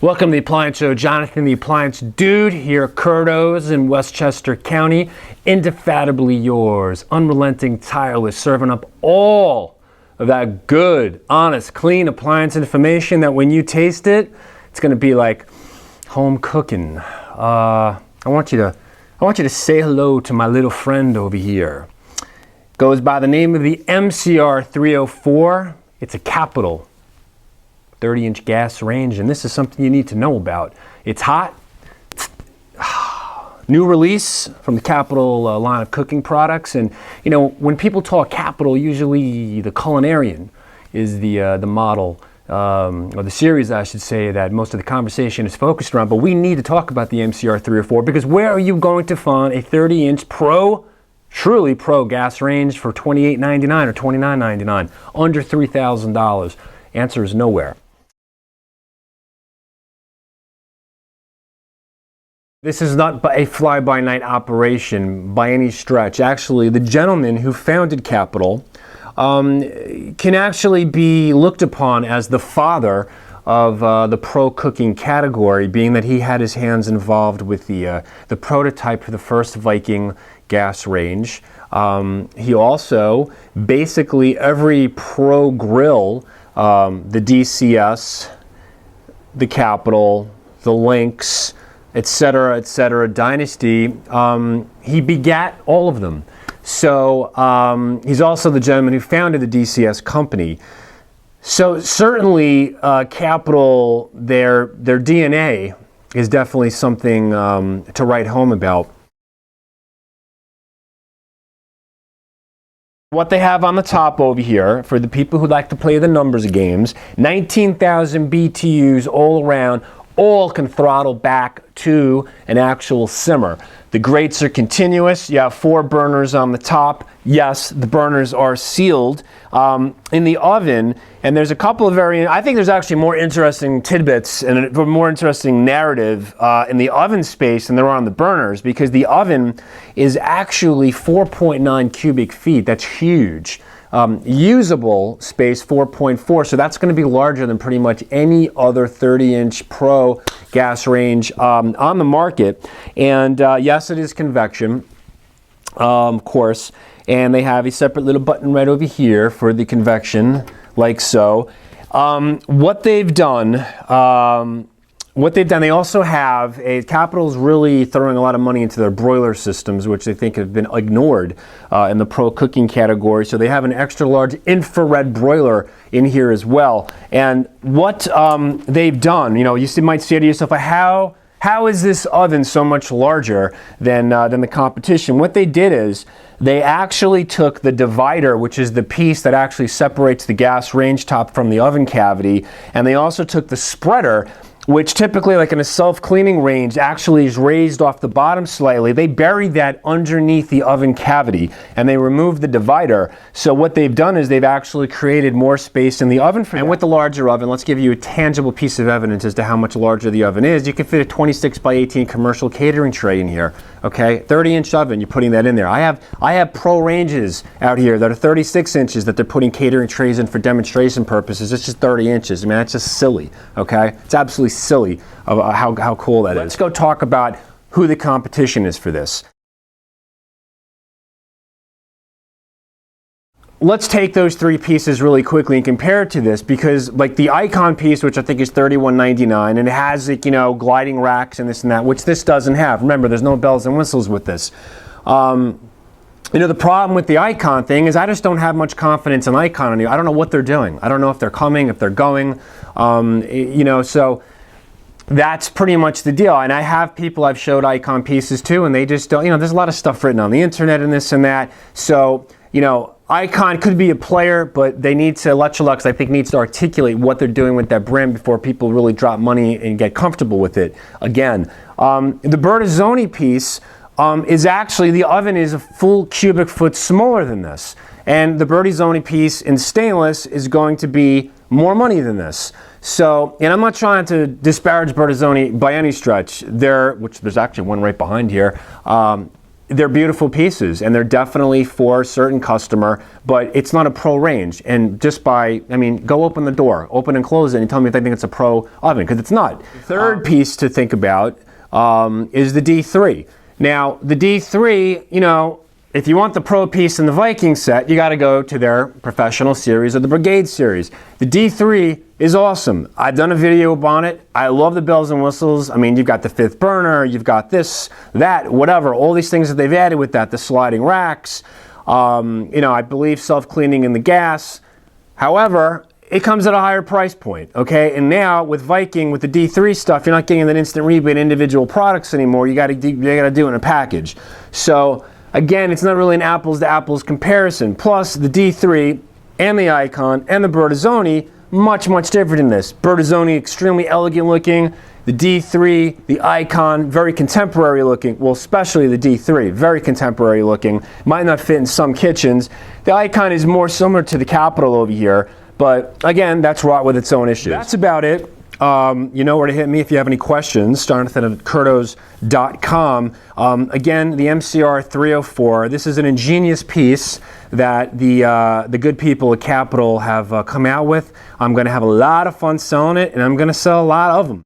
Welcome to the Appliance Show. Jonathan, the Appliance Dude, here at CURTO'S in Westchester County. Indefatigably yours, unrelenting, tireless, serving up all of that good, honest, clean appliance information that when you taste it, it's going to be like home cooking. I want you to say hello to my little friend over here. Goes by the name of the MCR304. It's a Capital 30-inch gas range, and this is something you need to know about. It's hot. New release from the Capital line of cooking products, and you know, when people talk Capital, usually the culinarian is the model, or the series, I should say, that most of the conversation is focused around. But we need to talk about the MCR304 because where are you going to find a 30-inch truly pro gas range for $28.99 or $29.99, under $3,000? Answer is nowhere. This is not a fly-by-night operation by any stretch. Actually, the gentleman who founded Capital can actually be looked upon as the father of the pro cooking category, being that he had his hands involved with the prototype for the first Viking gas range. He also, basically every pro grill, the DCS, the Capital, the Lynx, etc., Dynasty, he begat all of them. So he's also the gentleman who founded the DCS company. So certainly Capital, their DNA is definitely something to write home about. What they have on the top over here, for the people who like to play the numbers games, 19,000 BTUs all around, all can throttle back to an actual simmer. The grates are continuous. You have 4 burners on the top. Yes, the burners are sealed. In the oven, and there's a couple of I think there's actually more interesting tidbits and a more interesting narrative in the oven space than there are on the burners, because the oven is actually 4.9 cubic feet. That's huge. Usable space 4.4, so that's going to be larger than pretty much any other 30-inch pro gas range on the market. And yes, it is convection, of course, and they have a separate little button right over here for the convection, like so. What they've done, they also have Capital's really throwing a lot of money into their broiler systems, which they think have been ignored in the pro cooking category. So they have an extra large infrared broiler in here as well. And what they've done, you know, you might say to yourself, how is this oven so much larger than the competition? What they did is they actually took the divider, which is the piece that actually separates the gas range top from the oven cavity, and they also took the spreader, which typically, like in a self-cleaning range, actually is raised off the bottom slightly. They buried that underneath the oven cavity, and they removed the divider. So what they've done is they've actually created more space in the oven for that. And with the larger oven, let's give you a tangible piece of evidence as to how much larger the oven is. You can fit a 26 by 18 commercial catering tray in here, okay? 30-inch oven, you're putting that in there. I have pro ranges out here that are 36 inches that they're putting catering trays in for demonstration purposes. It's just 30 inches. I mean, that's just silly, okay? It's absolutely silly of how cool that is. Let's go talk about who the competition is for this. Let's take those 3 pieces really quickly and compare it to this, because like the Icon piece, which I think is $31.99, and it has, you know, gliding racks and this and that, which this doesn't have. Remember, there's no bells and whistles with this. You know, the problem with the Icon thing is I just don't have much confidence in Icon anymore. I don't know what they're doing. I don't know if they're coming, if they're going, you know, so that's pretty much the deal. And I have people I've showed Icon pieces to, and they just don't, you know, there's a lot of stuff written on the internet and this and that. So, you know, Icon could be a player, but they need to, Electrolux, I think, needs to articulate what they're doing with that brand before people really drop money and get comfortable with it again. The Bertazzoni piece is actually, the oven is a full cubic foot smaller than this. And the Bertazzoni piece in stainless is going to be more money than this. So, and I'm not trying to disparage Bertazzoni by any stretch. Which there's actually one right behind here. they're beautiful pieces, and they're definitely for a certain customer, but it's not a pro range. And just by, I mean, go open the door, open and close it, and tell me if they think it's a pro oven, because it's not. The third piece to think about is the D3. Now, the D3, you know, if you want the pro piece in the Viking set, you got to go to their professional series or the Brigade series. The D3 is awesome. I've done a video on it. I love the bells and whistles. I mean, you've got the 5th burner, you've got this, that, whatever, all these things that they've added with that, the sliding racks, you know, I believe self-cleaning in the gas. However, it comes at a higher price point, okay? And now with Viking, with the D3 stuff, you're not getting that instant rebate individual products anymore. You got to do it in a package. So again, it's not really an apples to apples comparison. Plus, the D3 and the Icon and the Bertazzoni, much, much different in this. Bertazzoni, extremely elegant looking. The D3, the Icon, very contemporary looking. Well, especially the D3, very contemporary looking. Might not fit in some kitchens. The Icon is more similar to the Capital over here. But again, that's wrought with its own issues. That's about it. You know where to hit me if you have any questions. Jonathan at CURTO'S.com. Again, the MCR304. This is an ingenious piece that the good people at Capital have come out with. I'm going to have a lot of fun selling it, and I'm going to sell a lot of them.